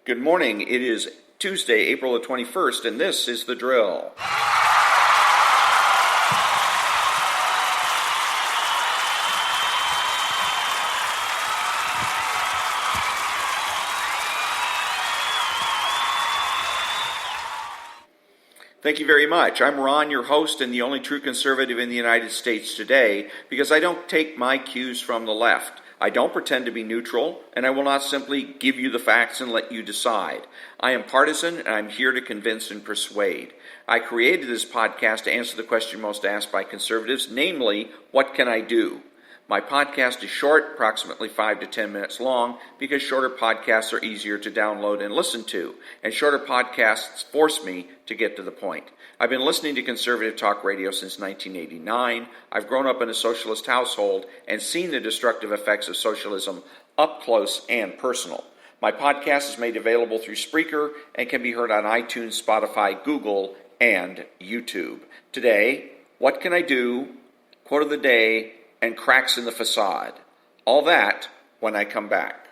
Good morning. It is Tuesday, April the 21st, and this is The Drill. Thank you very much. I'm Ron, your host and the only true conservative in the United States today, because I don't take my cues from the left. I don't pretend to be neutral, and I will not simply give you the facts and let you decide. I am partisan, and I'm here to convince and persuade. I created this podcast to answer the question most asked by conservatives, namely, what can I do? My podcast is short, approximately 5 to 10 minutes long, because shorter podcasts are easier to download and listen to, and shorter podcasts force me to get to the point. I've been listening to conservative talk radio since 1989. I've grown up in a socialist household and seen the destructive effects of socialism up close and personal. My podcast is made available through Spreaker and can be heard on iTunes, Spotify, Google, and YouTube. Today, what can I do? Quote of the day, and cracks in the facade. All that when I come back.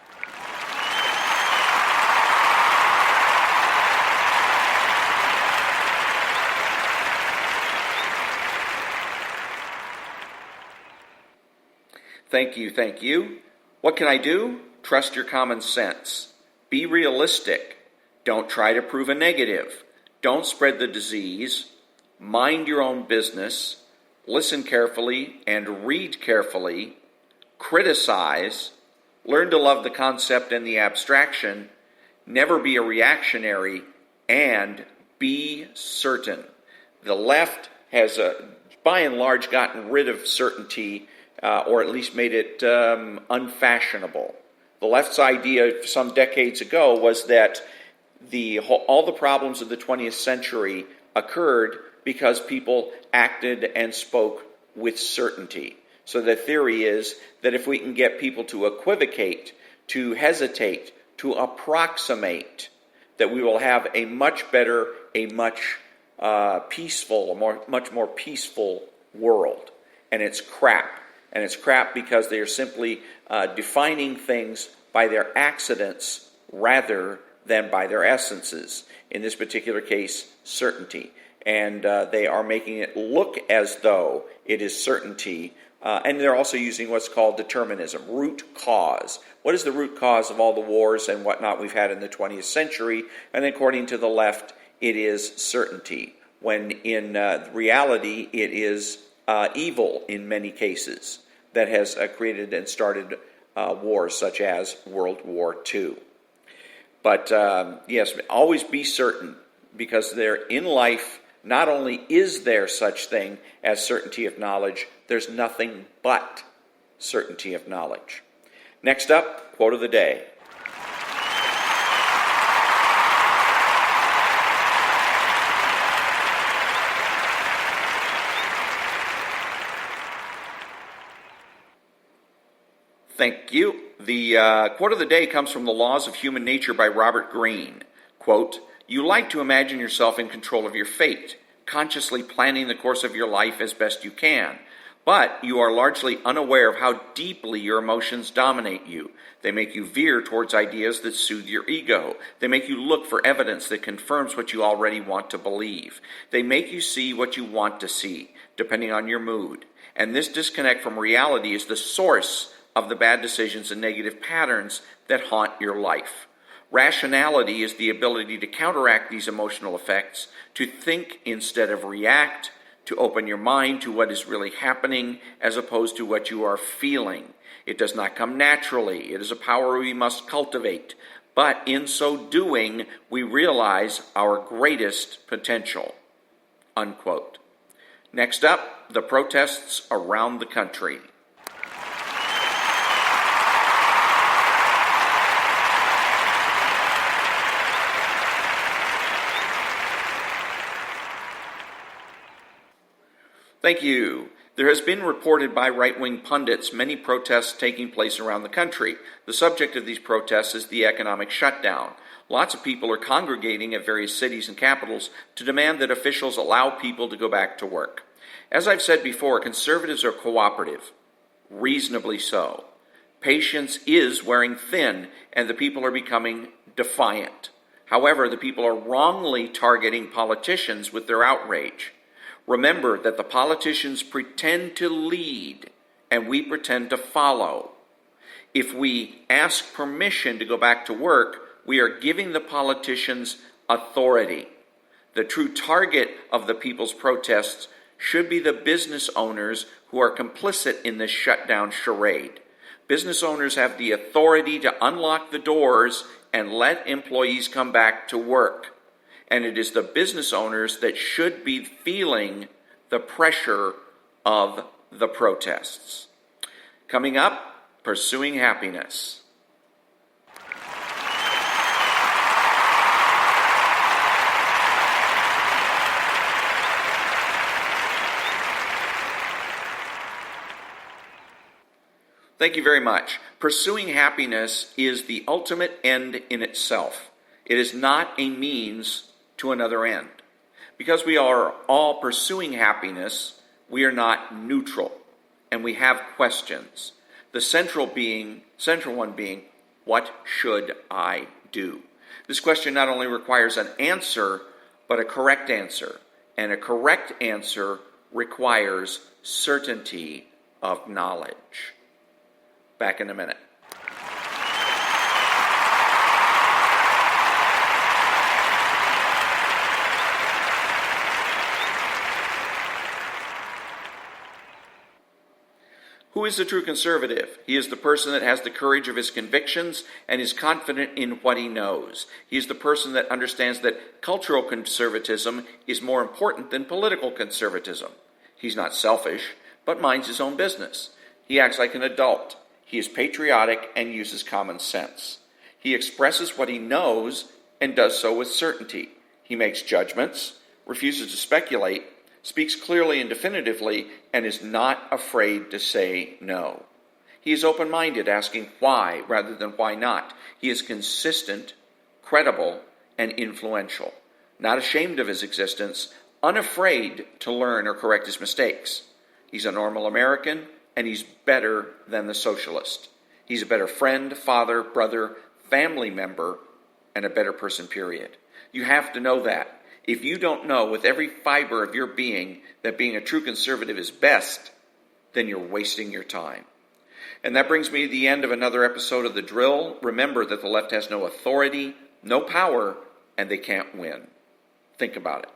Thank you. What can I do? Trust your common sense. Be realistic. Don't try to prove a negative. Don't spread the disease. Mind your own business. Listen carefully and read carefully. Criticize. Learn to love the concept and the abstraction. Never be a reactionary. And be certain. The left has, by and large, gotten rid of certainty, or at least made it unfashionable. The left's idea some decades ago was that all the problems of the 20th century occurred because people acted and spoke with certainty. So the theory is that if we can get people to equivocate, to hesitate, to approximate, that we will have a much better, a much much more peaceful world. And it's crap. And it's crap because they are simply defining things by their accidents rather than by their essences. In this particular case, certainty. And they are making it look as though it is certainty. And they're also using what's called determinism, root cause. What is the root cause of all the wars and whatnot we've had in the 20th century? And according to the left, it is certainty, when in reality it is evil in many cases that has created and started wars such as World War II. But yes, always be certain, because there in life, not only is there such thing as certainty of knowledge, there's nothing but certainty of knowledge. Next up, quote of the day. Thank you. The quote of the day comes from The Laws of Human Nature by Robert Greene. Quote, "You like to imagine yourself in control of your fate, consciously planning the course of your life as best you can. But you are largely unaware of how deeply your emotions dominate you. They make you veer towards ideas that soothe your ego. They make you look for evidence that confirms what you already want to believe. They make you see what you want to see, depending on your mood. And this disconnect from reality is the source of the bad decisions and negative patterns that haunt your life. Rationality is the ability to counteract these emotional effects, to think instead of react, to open your mind to what is really happening as opposed to what you are feeling. It does not come naturally. It is a power we must cultivate. But in so doing, we realize our greatest potential." Unquote. Next up, the protests around the country. Thank you. There has been reported by right-wing pundits many protests taking place around the country. The subject of these protests is the economic shutdown. Lots of people are congregating at various cities and capitals to demand that officials allow people to go back to work. As I've said before, conservatives are cooperative, reasonably so. Patience is wearing thin, and the people are becoming defiant. However, the people are wrongly targeting politicians with their outrage. Remember that the politicians pretend to lead and we pretend to follow. If we ask permission to go back to work, we are giving the politicians authority. The true target of the people's protests should be the business owners who are complicit in this shutdown charade. Business owners have the authority to unlock the doors and let employees come back to work. And it is the business owners that should be feeling the pressure of the protests. Coming up, Pursuing Happiness. Thank you very much. Pursuing happiness is the ultimate end in itself. It is not a means to another end. Because we are all pursuing happiness, we are not neutral, and we have questions. The central one being, what should I do? This question not only requires an answer, but a correct answer. And a correct answer requires certainty of knowledge. Back in a minute. Who is the true conservative? He is the person that has the courage of his convictions and is confident in what he knows. He is the person that understands that cultural conservatism is more important than political conservatism. He's not selfish, but minds his own business. He acts like an adult. He is patriotic and uses common sense. He expresses what he knows and does so with certainty. He makes judgments, refuses to speculate, speaks clearly and definitively, and is not afraid to say no. He is open-minded, asking why rather than why not. He is consistent, credible, and influential. Not ashamed of his existence, unafraid to learn or correct his mistakes. He's a normal American, and he's better than the socialist. He's a better friend, father, brother, family member, and a better person, period. You have to know that. If you don't know with every fiber of your being that being a true conservative is best, then you're wasting your time. And that brings me to the end of another episode of The Drill. Remember that the left has no authority, no power, and they can't win. Think about it.